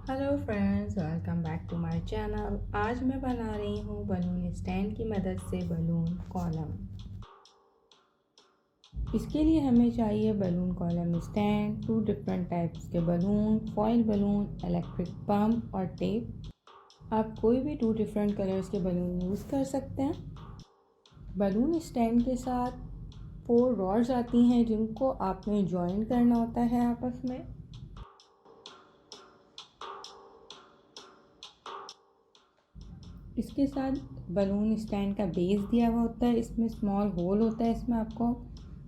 Hello friends, welcome back to my channel. आज मैं बना रही हूँ बलून स्टैंड की मदद से बलून कॉलम। इसके लिए हमें चाहिए balloon column stand, 2 different types के balloon, foil balloon, electric pump और टेप। आप कोई भी 2 डिफरेंट कलर्स के बलून यूज़ कर सकते हैं। बलून स्टैंड के साथ 4 रॉड्स आती हैं जिनको आपने ज्वाइन करना होता है आपस में। इसके साथ बलून स्टैंड का बेस दिया हुआ होता है, इसमें स्मॉल होल होता है, इसमें आपको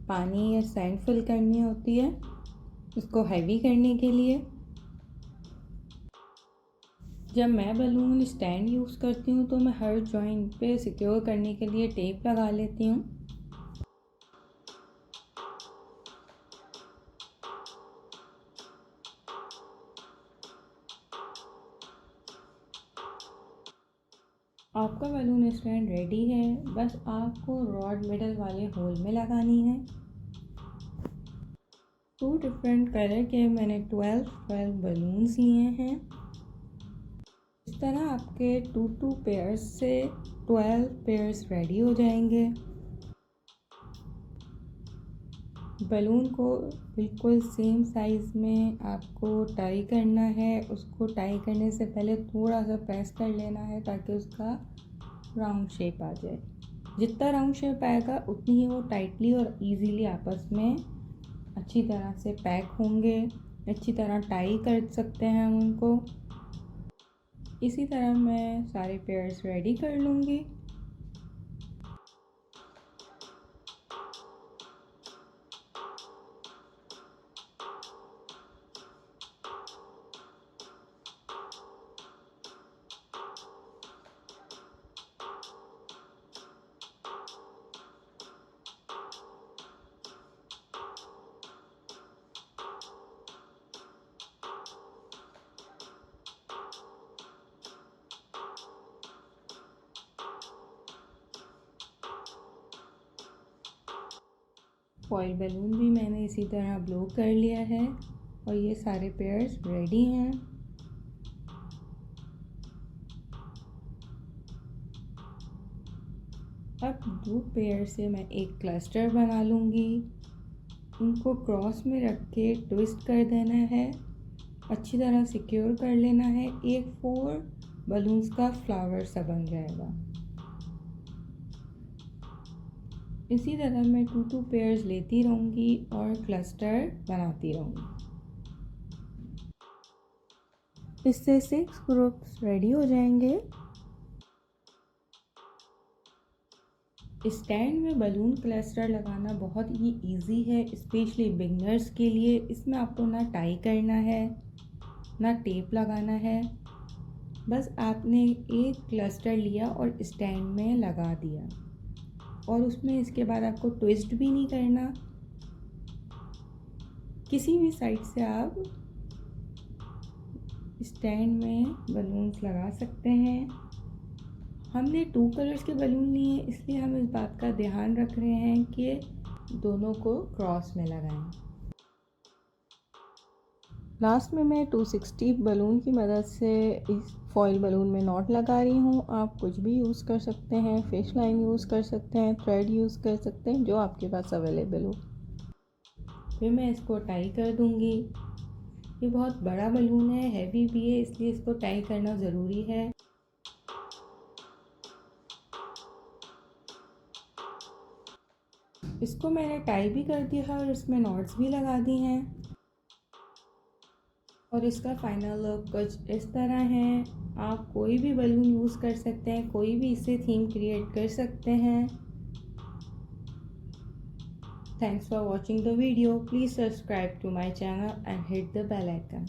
पानी या सैंड फिल करनी होती है इसको हैवी करने के लिए। जब मैं बलून स्टैंड यूज़ करती हूँ तो मैं हर जॉइंट पे सिक्योर करने के लिए टेप लगा लेती हूँ। आपका बलून स्टैंड रेडी है, बस आपको रॉड मिडल वाले होल में लगानी है। 2 डिफरेंट कलर के मैंने 12 बलून्स लिए हैं। इस तरह आपके 2 पेयर्स से 12 पेयर्स रेडी हो जाएंगे। बलून को बिल्कुल सेम साइज़ में आपको टाई करना है। उसको टाई करने से पहले थोड़ा सा प्रेस कर लेना है ताकि उसका राउंड शेप आ जाए। जितना राउंड शेप आएगा उतनी ही वो टाइटली और इजीली आपस में अच्छी तरह से पैक होंगे। अच्छी तरह टाई कर सकते हैं हम उनको। इसी तरह मैं सारे पेयर्स रेडी कर लूँगी। फॉइल बलून भी मैंने इसी तरह ब्लो कर लिया है और ये सारे पेयर्स रेडी हैं। अब 2 पेयर से मैं एक क्लस्टर बना लूँगी। उनको क्रॉस में रख के ट्विस्ट कर देना है, अच्छी तरह सिक्योर कर लेना है। एक 4 बलून्स का फ्लावर सा बन जाएगा। इसी तरह मैं 2 पेयर्स लेती रहूँगी और क्लस्टर बनाती रहूँगी। इससे 6 ग्रुप्स रेडी हो जाएंगे। स्टैंड में बलून क्लस्टर लगाना बहुत ही इजी है, स्पेशली बिगनर्स के लिए। इसमें आपको ना टाई करना है ना टेप लगाना है, बस आपने एक क्लस्टर लिया और स्टैंड में लगा दिया और उसमें इसके बाद आपको ट्विस्ट भी नहीं करना। किसी भी साइड से आप स्टैंड में बलून्स लगा सकते हैं। हमने 2 कलर्स के बलून लिए इसलिए हम इस बात का ध्यान रख रहे हैं कि दोनों को क्रॉस में लगाएं। लास्ट में मैं 260 बलून की मदद से इस फॉइल बलून में नॉट लगा रही हूँ। आप कुछ भी यूज़ कर सकते हैं, फिश लाइन यूज़ कर सकते हैं, थ्रेड यूज़ कर सकते हैं, जो आपके पास अवेलेबल हो। फिर मैं इसको टाई कर दूँगी। ये बहुत बड़ा बलून है, हैवी भी है, इसलिए इसको टाई करना ज़रूरी है। इसको मैंने टाई भी कर दिया है और इसमें नॉट्स भी लगा दी हैं और इसका फाइनल लुक कुछ इस तरह है। आप कोई भी बलून यूज़ कर सकते हैं, कोई भी इससे थीम क्रिएट कर सकते हैं। Thanks for watching the video. Please subscribe to my channel and hit the bell icon.